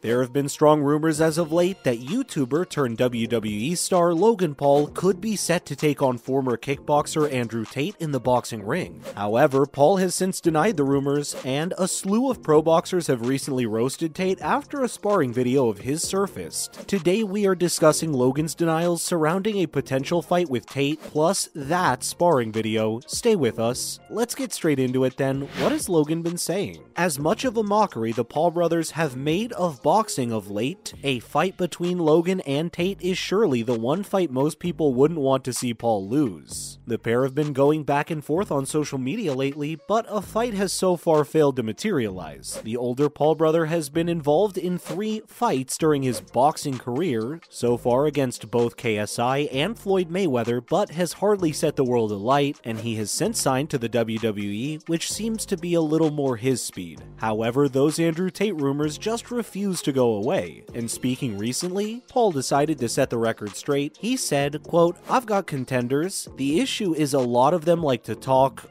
There have been strong rumors as of late that YouTuber turned WWE star Logan Paul could be set to take on former kickboxer Andrew Tate in the boxing ring. However, Paul has since denied the rumors, and a slew of pro boxers have recently roasted Tate after a sparring video of his surfaced. Today we are discussing Logan's denials surrounding a potential fight with Tate, plus that sparring video. Stay with us. Let's get straight into it then. What has Logan been saying? As much of a mockery the Paul brothers have made of boxing of late, a fight between Logan and Tate is surely the one fight most people wouldn't want to see Paul lose. The pair have been going back and forth on social media lately, but a fight has so far failed to materialize. The older Paul brother has been involved in 3 fights during his boxing career, so far against both KSI and Floyd Mayweather, but has hardly set the world alight, and he has since signed to the WWE, which seems to be a little more his speed. However, those Andrew Tate rumors just refuse to go away, and speaking recently, Paul decided to set the record straight. He said, quote, "I've got contenders. The issue is a lot of them like to talk,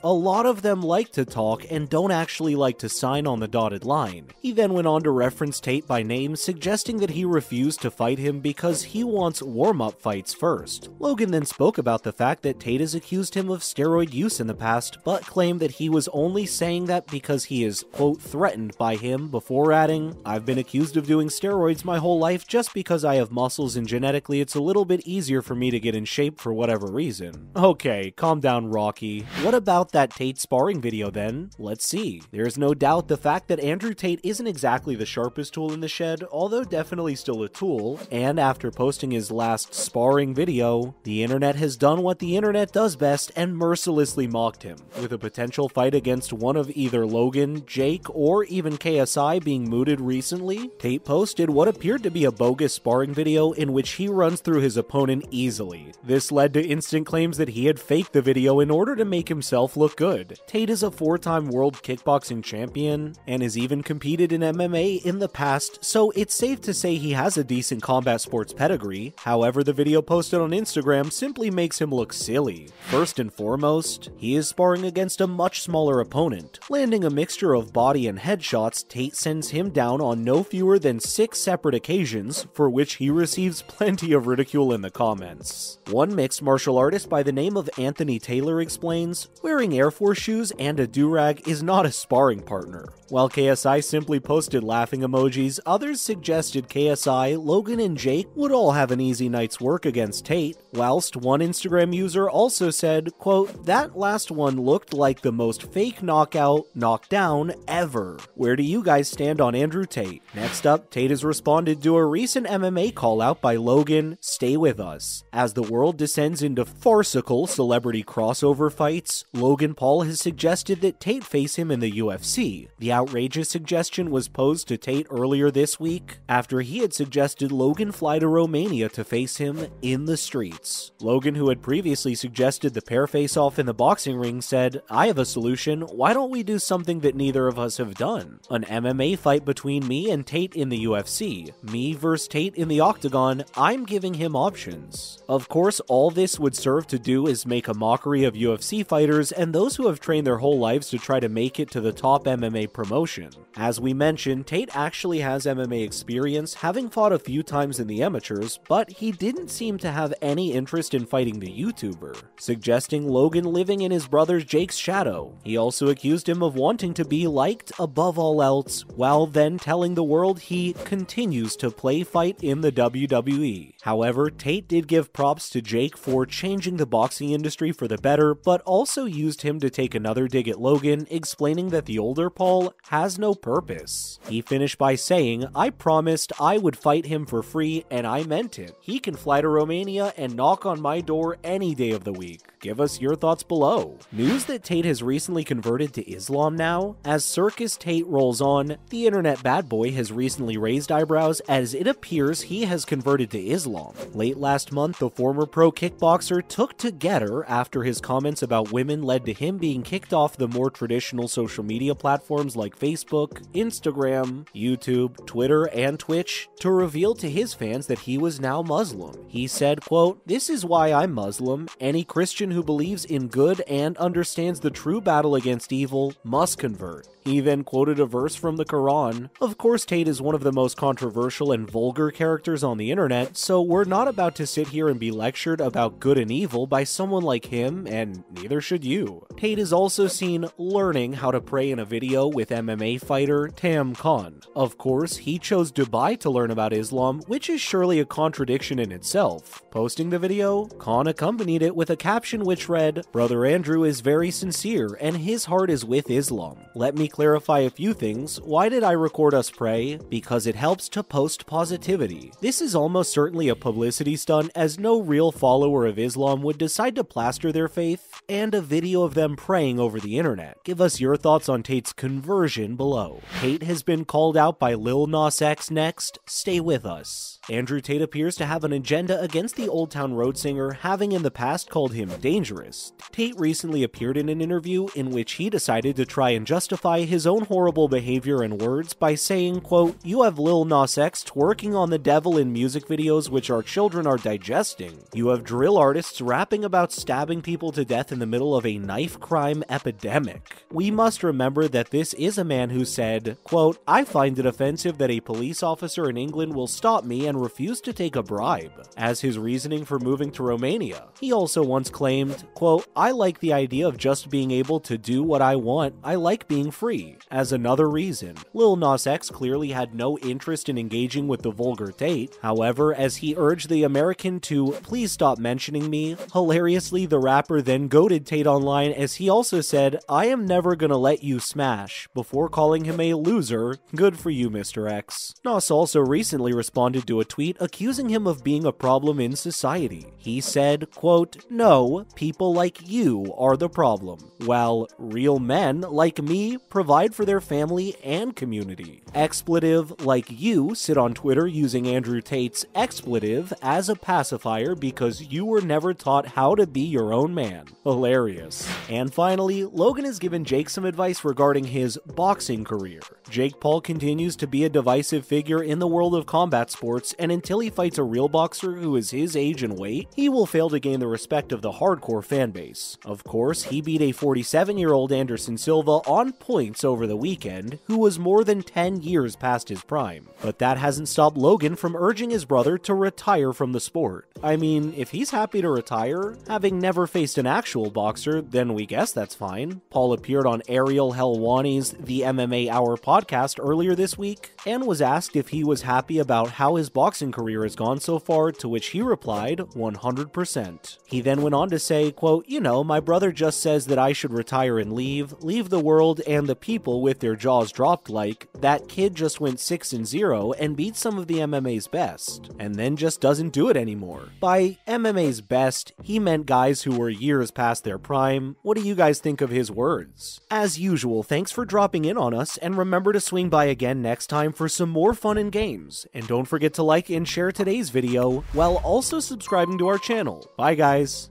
and don't actually like to sign on the dotted line." He then went on to reference Tate by name, suggesting that he refused to fight him because he wants warm-up fights first. Logan then spoke about the fact that Tate has accused him of steroid use in the past, but claimed that he was only saying that because he is, quote, threatened by him, before adding, "I've been accused of doing steroids my whole life just because I have muscles and genetically it's a little bit easier for me to get in shape for whatever reason." Okay, calm down, Rocky. What about that Tate sparring video then? Let's see. There's no doubt the fact that Andrew Tate isn't exactly the sharpest tool in the shed, although definitely still a tool, and after posting his last sparring video, the internet has done what the internet does best and mercilessly mocked him. With a potential fight against one of either Logan, Jake, or even KSI being mooted recently, Tate posted what appeared to be a bogus sparring video in which he runs through his opponent easily. This led to instant claims that he had faked the video in order to make himself look good. Tate is a 4-time world kickboxing champion and has even competed in MMA in the past, so it's safe to say he has a decent combat sports pedigree. However, the video posted on Instagram simply makes him look silly. First and foremost, he is sparring against a much smaller opponent. Landing a mixture of body and headshots, Tate sends him down on no fewer than 6 separate occasions, for which he receives plenty of ridicule in the comments. One mixed martial artist by the name of Anthony Taylor explains, "Wearing Air Force shoes and a do-rag is not a sparring partner." While KSI simply posted laughing emojis, others suggested KSI, Logan, and Jake would all have an easy night's work against Tate, whilst one Instagram user also said, quote, "That last one looked like the most fake knockdown ever. Where do you guys stand on Andrew Tate?" Next up, Tate has responded to a recent MMA call-out by Logan, "Stay with us." As the world descends into farcical celebrity crossover fights, Logan Paul has suggested that Tate face him in the UFC. The outrageous suggestion was posed to Tate earlier this week, after he had suggested Logan fly to Romania to face him in the streets. Logan, who had previously suggested the pair face off in the boxing ring, said, "I have a solution. Why don't we do something that neither of us have done? An MMA fight between me and Tate in the UFC. Me versus Tate in the octagon. I'm giving him options." Of course, all this would serve to do is make a mockery of UFC fighters and those who have trained their whole lives to try to make it to the top MMA promotion. As we mentioned, Tate actually has MMA experience, having fought a few times in the amateurs, but he didn't seem to have any interest in fighting the YouTuber, suggesting Logan living in his brother Jake's shadow. He also accused him of wanting to be liked above all else, while then telling the world he continues to play fight in the WWE. However, Tate did give props to Jake for changing the boxing industry for the better, but also used him to take another dig at Logan, explaining that the older Paul has no purpose. He finished by saying, "I promised I would fight him for free, and I meant it. He can fly to Romania and knock on my door any day of the week." Give us your thoughts below. News that Tate has recently converted to Islam now? As Circus Tate rolls on, the internet bad boy has recently raised eyebrows as it appears he has converted to Islam. Late last month, the former pro kickboxer took to Getter after his comments about women led to him being kicked off the more traditional social media platforms like Facebook, Instagram, YouTube, Twitter, and Twitch to reveal to his fans that he was now Muslim. He said, quote, "This is why I'm Muslim. Any Christian who believes in good and understands the true battle against evil must convert." He then quoted a verse from the Quran. Of course, Tate is one of the most controversial and vulgar characters on the internet, so we're not about to sit here and be lectured about good and evil by someone like him, and neither should you. Tate is also seen learning how to pray in a video with MMA fighter Tam Khan. Of course, he chose Dubai to learn about Islam, which is surely a contradiction in itself. Posting the video, Khan accompanied it with a caption which read, "Brother Andrew is very sincere and his heart is with Islam. Let me clarify a few things. Why did I record us pray? Because it helps to post positivity." This is almost certainly a publicity stunt, as no real follower of Islam would decide to plaster their faith and a video of them praying over the internet. Give us your thoughts on Tate's conversion below. Tate has been called out by Lil Nas X next. Stay with us. Andrew Tate appears to have an agenda against the Old Town Road singer, having in the past called him dangerous. Tate recently appeared in an interview in which he decided to try and justify his own horrible behavior and words by saying, quote, "You have Lil Nas X twerking on the devil in music videos which our children are digesting. You have drill artists rapping about stabbing people to death in the middle of a knife crime epidemic." We must remember that this is a man who said, quote, "I find it offensive that a police officer in England will stop me and refuse to take a bribe," as his reasoning for moving to Romania. He also once claimed, quote, "I like the idea of just being able to do what I want. I like being free," as another reason. Lil Nas X clearly had no interest in engaging with the vulgar Tate. However, as he urged the American to please stop mentioning me, hilariously the rapper then goaded Tate online as he also said, "I am never gonna let you smash," before calling him a loser. Good for you, Mr. X. Nas also recently responded to a tweet accusing him of being a problem in society. He said, quote, "No, people like you are the problem, while real men like me provide for their family and community. Expletive, like you sit on Twitter using Andrew Tate's expletive as a pacifier because you were never taught how to be your own man." Hilarious. And finally, Logan has given Jake some advice regarding his boxing career. Jake Paul continues to be a divisive figure in the world of combat sports, and until he fights a real boxer who is his age and weight, he will fail to gain the respect of the hardcore fanbase. Of course, he beat a 47-year-old Anderson Silva on points over the weekend, who was more than 10 years past his prime. But that hasn't stopped Logan from urging his brother to retire from the sport. I mean, if he's happy to retire, having never faced an actual boxer, then we guess that's fine. Paul appeared on Ariel Helwani's The MMA Hour podcast earlier this week, and was asked if he was happy about how his boxing career has gone so far, to which he replied, 100%. He then went on to say, quote, "You know, my brother just says that I should retire and leave the world and the people with their jaws dropped like, that kid just went 6-0 and beat some of the MMA's best, and then just doesn't do it anymore." By MMA's best, he meant guys who were years past their prime. What do you guys think of his words? As usual, thanks for dropping in on us, and remember to swing by again next time for some more fun and games. And don't forget to like and share today's video, while also subscribing to our channel. Bye guys!